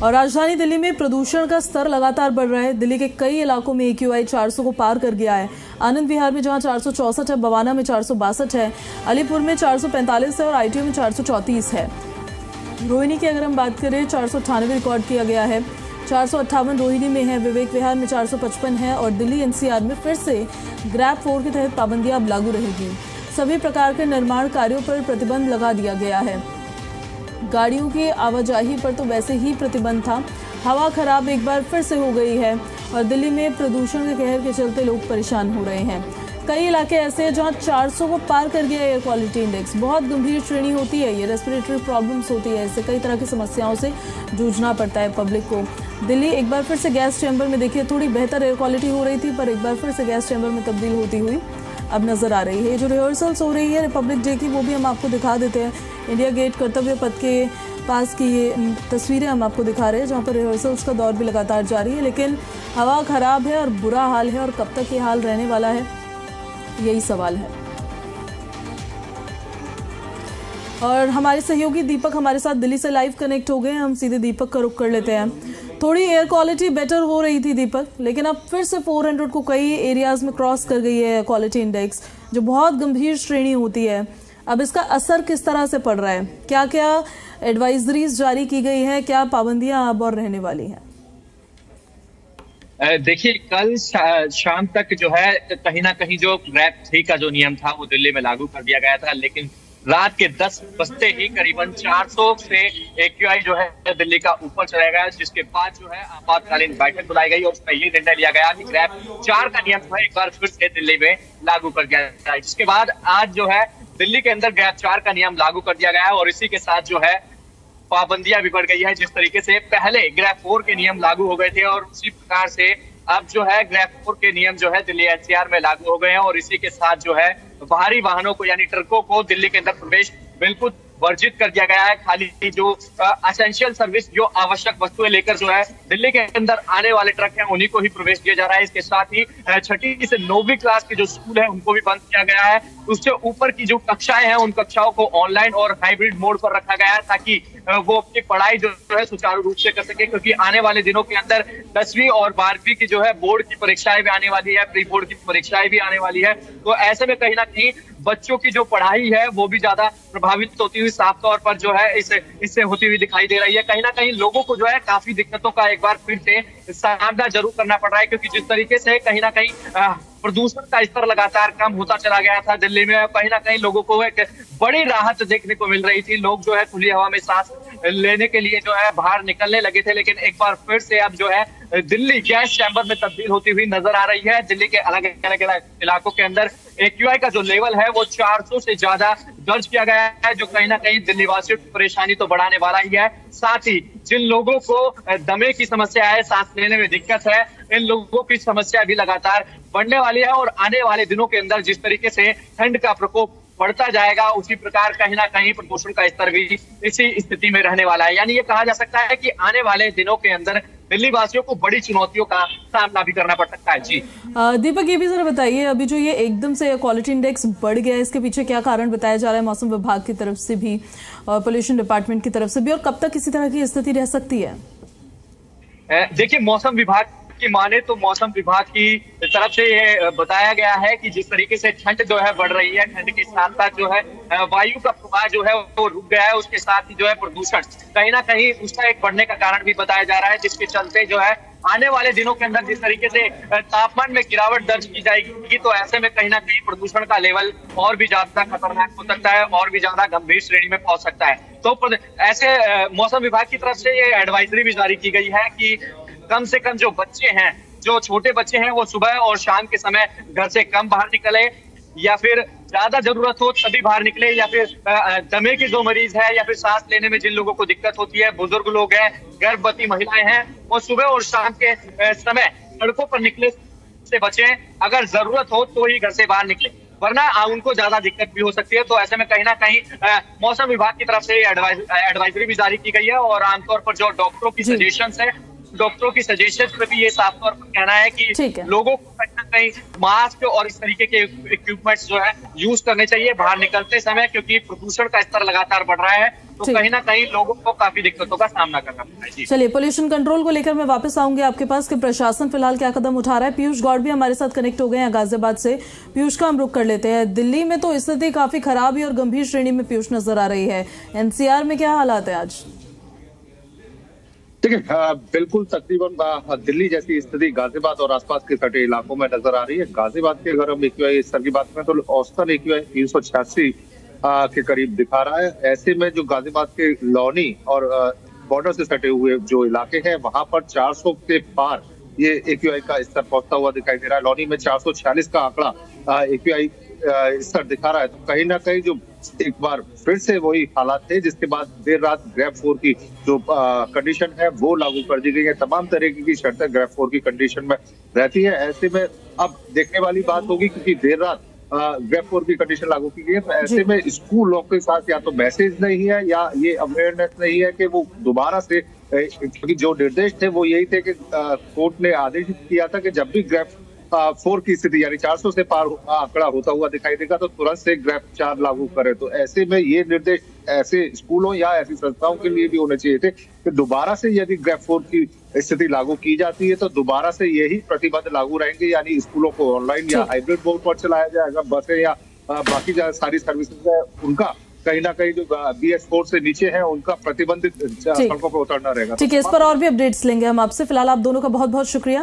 और राजधानी दिल्ली में प्रदूषण का स्तर लगातार बढ़ रहा है। दिल्ली के कई इलाकों में AQI 400 को पार कर गया है। आनंद विहार में जहां 464 है, बवाना में 462 है, अलीपुर में 445 है और ITO में 434 है। रोहिणी की अगर हम बात करें, 498 रिकॉर्ड किया गया है। 458 रोहिणी में है, विवेक विहार में 455 है और दिल्ली NCR में फिर से ग्रैप 4 के तहत पाबंदियां अब लागू रहेगी। सभी प्रकार के निर्माण कार्यों पर प्रतिबंध लगा दिया गया है। गाड़ियों की आवाजाही पर तो वैसे ही प्रतिबंध था। हवा खराब एक बार फिर से हो गई है और दिल्ली में प्रदूषण के कहर के चलते लोग परेशान हो रहे हैं। कई इलाके ऐसे हैं जहां 400 को पार कर गया एयर क्वालिटी इंडेक्स। बहुत गंभीर श्रेणी होती है ये, रेस्पिरेटरी प्रॉब्लम्स होती है, इससे कई तरह की समस्याओं से जूझना पड़ता है पब्लिक को। दिल्ली एक बार फिर से गैस चैम्बर में, देखिए थोड़ी बेहतर एयर क्वालिटी हो रही थी पर एक बार फिर से गैस चैम्बर में तब्दील होती हुई अब नजर आ रही है। जो रिहर्सल्स हो रही है रिपब्लिक डे की, वो भी हम आपको दिखा देते हैं। इंडिया गेट कर्तव्य पथ के पास की ये तस्वीरें हम आपको दिखा रहे हैं जहाँ पर रिहर्सल्स का दौर भी लगातार जारी है। लेकिन हवा खराब है और बुरा हाल है और कब तक ये हाल रहने वाला है, यही सवाल है। और हमारे सहयोगी दीपक हमारे साथ दिल्ली से लाइव कनेक्ट हो गए हैं। हम सीधे दीपक का रुख कर लेते हैं। थोड़ी एयर क्वालिटी बेटर हो रही थी दीपक, लेकिन अब फिर से 400 को कई एरियाज में क्रॉस कर गई है एयर क्वालिटी इंडेक्स, जो बहुत गंभीर श्रेणी होती है। अब इसका असर किस तरह से पड़ रहा है? क्या क्या एडवाइजरीज जारी की गई है? क्या पाबंदियां अब और रहने वाली हैं? देखिए, कल शाम तक जो है कहीं ना कहीं जो ग्रैप 3 का जो नियम था वो दिल्ली में लागू कर दिया गया था, लेकिन रात के 10 बजते ही करीबन 400 से AQI जो है दिल्ली का ऊपर चला गया, जिसके बाद जो है आपातकालीन बैठक बुलाई गई और उसमें ये निर्णय लिया गया कि ग्रैप 4 का नियम जो है एक बार फिर से दिल्ली में लागू कर दिया जाए। जिसके बाद आज जो है दिल्ली के अंदर ग्रैप 4 का नियम लागू कर दिया गया है और इसी के साथ जो है पाबंदियां भी बढ़ गई है। जिस तरीके से पहले ग्रैप 4 के नियम लागू हो गए थे और उसी प्रकार से अब जो है ग्रैप 4 के नियम जो है दिल्ली NCR में लागू हो गए हैं और इसी के साथ जो है भारी वाहनों को यानी ट्रकों को दिल्ली के अंदर प्रवेश बिल्कुल वर्जित कर दिया गया है। खाली जो एसेंशियल सर्विस, जो आवश्यक वस्तुएं लेकर जो है दिल्ली के अंदर आने वाले ट्रक हैं उन्हीं को ही प्रवेश दिया जा रहा है। इसके साथ ही 6ठी से 9वीं क्लास के जो स्कूल है उनको भी बंद किया गया है। उससे ऊपर की जो कक्षाएं हैं उन कक्षाओं को ऑनलाइन और हाइब्रिड मोड पर रखा गया है ताकि वो अपनी पढ़ाई जो है सुचारू रूप से कर सके, क्योंकि आने वाले दिनों के अंदर 10वीं और 12वीं की जो है बोर्ड की परीक्षाएं भी आने वाली है, प्री बोर्ड की परीक्षाएं भी आने वाली है। तो ऐसे में कहीं ना कहीं बच्चों की जो पढ़ाई है वो भी ज्यादा प्रभावित होती हुई साफ तौर पर जो है इससे होती हुई दिखाई दे रही है। कहीं ना कहीं लोगों को जो है काफी दिक्कतों का एक बार फिर से सामना जरूर करना पड़ रहा है, क्योंकि जिस तरीके से कहीं ना कहीं प्रदूषण का स्तर लगातार कम होता चला गया था दिल्ली में, कहीं ना कहीं लोगों को एक बड़ी राहत देखने को मिल रही थी। लोग जो है खुली हवा में सांस लेने के लिए जो है बाहर निकलने लगे थे, लेकिन एक बार फिर से अब जो है दिल्ली गैस चैम्बर में तब्दील होती हुई नजर आ रही है। दिल्ली के अलग अलग इलाकों के अंदर AQI का जो लेवल है वो 400 से ज्यादा दर्ज किया गया है, जो कहीं ना कहीं दिल्ली वासियों की परेशानी तो बढ़ाने वाला ही है। साथ ही जिन लोगों को दमे की समस्या है, सांस लेने में दिक्कत है, इन लोगों की समस्या भी लगातार बढ़ने वाली है और आने वाले दिनों के अंदर जिस तरीके से ठंड का प्रकोप बढ़ता जाएगा उसी प्रकार कहीं ना कहीं प्रदूषण का स्तर भी इसी स्थिति में रहने वाला है। यानी ये कहा जा सकता है कि आने वाले दिनों के अंदर दिल्ली वासियों को बड़ी चुनौतियों का सामना भी करना पड़ सकता है। जी दीपक, ये भी जरा बताइए, अभी जो ये एकदम से क्वालिटी इंडेक्स बढ़ गया है, इसके पीछे क्या कारण बताया जा रहा है मौसम विभाग की तरफ से भी और पोल्यूशन डिपार्टमेंट की तरफ से भी, और कब तक इसी तरह की स्थिति रह सकती है? देखिए, मौसम विभाग की माने तो मौसम विभाग की तरफ से ये बताया गया है कि जिस तरीके से ठंड जो है बढ़ रही है, ठंड के साथ साथ जो है वायु का प्रवाह जो है वो रुक गया है, उसके साथ ही जो है प्रदूषण कहीं ना कहीं उसका एक बढ़ने का कारण भी बताया जा रहा है, जिसके चलते जो है आने वाले दिनों के अंदर जिस तरीके से तापमान में गिरावट दर्ज की जाएगी तो ऐसे में कहीं ना कहीं प्रदूषण का लेवल और भी ज्यादा खतरनाक हो सकता है और भी ज्यादा गंभीर श्रेणी में पहुंच सकता है। तो ऐसे मौसम विभाग की तरफ से ये एडवाइजरी भी जारी की गई है कि कम से कम जो बच्चे हैं, जो छोटे बच्चे हैं, वो सुबह और शाम के समय घर से कम बाहर निकले या फिर ज्यादा जरूरत हो तभी बाहर निकले, या फिर दमे के जो मरीज है या फिर सांस लेने में जिन लोगों को दिक्कत होती है, बुजुर्ग लोग हैं, गर्भवती महिलाएं हैं, वो सुबह और शाम के समय सड़कों पर निकले से बचें। अगर जरूरत हो तो ही घर से बाहर निकले, वरना उनको ज्यादा दिक्कत भी हो सकती है। तो ऐसे में कहीं ना कहीं मौसम विभाग की तरफ से एडवाइजरी भी जारी की गई है और आमतौर पर जो डॉक्टरों की सजेशंस है, डॉक्टरों की सजेशन पे भी ये साफ तौर पर कहना है कि लोगों को कहीं ना कहीं मास्क और इस तरीके के इक्विपमेंट्स जो है यूज करने चाहिए बाहर निकलते समय, क्योंकि प्रदूषण का स्तर लगातार बढ़ रहा है तो कहीं ना कहीं लोगों को काफी दिक्कतों का सामना करना पड़ता है। जी चलिए, पोल्यूशन कंट्रोल को लेकर मैं वापस आऊंगी आपके पास कि प्रशासन फिलहाल क्या कदम उठा रहा है। पीयूष गौड़ भी हमारे साथ कनेक्ट हो गए हैं गाजियाबाद से। पीयूष का हम रुख कर लेते हैं। दिल्ली में तो स्थिति काफी खराब ही और गंभीर श्रेणी में पीयूष नजर आ रही है। एनसीआर में क्या हालात है आज? देखिए, बिल्कुल तकरीबन दिल्ली जैसी स्थिति गाजियाबाद और आसपास के सटे इलाकों में नजर आ रही है। गाजियाबाद के अगर हम एक्यूआई स्तर की बात करें तो औसतन एक्यूआई 386 के करीब दिखा रहा है। ऐसे में जो गाजियाबाद के लौनी और बॉर्डर से सटे हुए जो इलाके हैं वहां पर 400 के पार ये एक्यूआई का स्तर पहुंचता हुआ दिखाई दे रहा है। लौनी में 446 का आंकड़ा एक्यूआई स्तर दिखा रहा है। तो कहीं ना कहीं जो एक बार फिर से वही हालात थे जिसके बाद देर रात ग्रेड 4 की जो कंडीशन है वो लागू कर दी गई है। तमाम तरीके की शर्तें ग्रेड 4 की कंडीशन में रहती है। ऐसे में अब देखने वाली बात होगी क्योंकि देर रात ग्रेड 4 की कंडीशन लागू की गई है, तो ऐसे में स्कूलों के साथ या तो मैसेज नहीं है या ये अवेयरनेस नहीं है कि वो दोबारा से, क्योंकि जो निर्देश थे वो यही थे कि कोर्ट ने आदेश किया था कि जब भी ग्रेड 4 की स्थिति यानी 400 से पार आंकड़ा होता हुआ दिखाई देगा तो तुरंत से ग्रेड 4 लागू करे। तो ऐसे में ये निर्देश ऐसे स्कूलों या ऐसी संस्थाओं के लिए भी होने चाहिए थे कि दोबारा से यदि ग्रेड 4 की स्थिति लागू की जाती है तो दोबारा से यही प्रतिबंध लागू रहेंगे, यानी स्कूलों को ऑनलाइन या हाइब्रिड मोड पर चलाया जाएगा। बसें या बाकी सारी सर्विसेज है उनका कहीं ना कहीं जो BS4 से नीचे है उनका प्रतिबंधित सड़कों पर उतरना रहेगा। ठीक है, इस पर और भी अपडेट्स लेंगे हम आपसे। फिलहाल आप दोनों का बहुत बहुत शुक्रिया।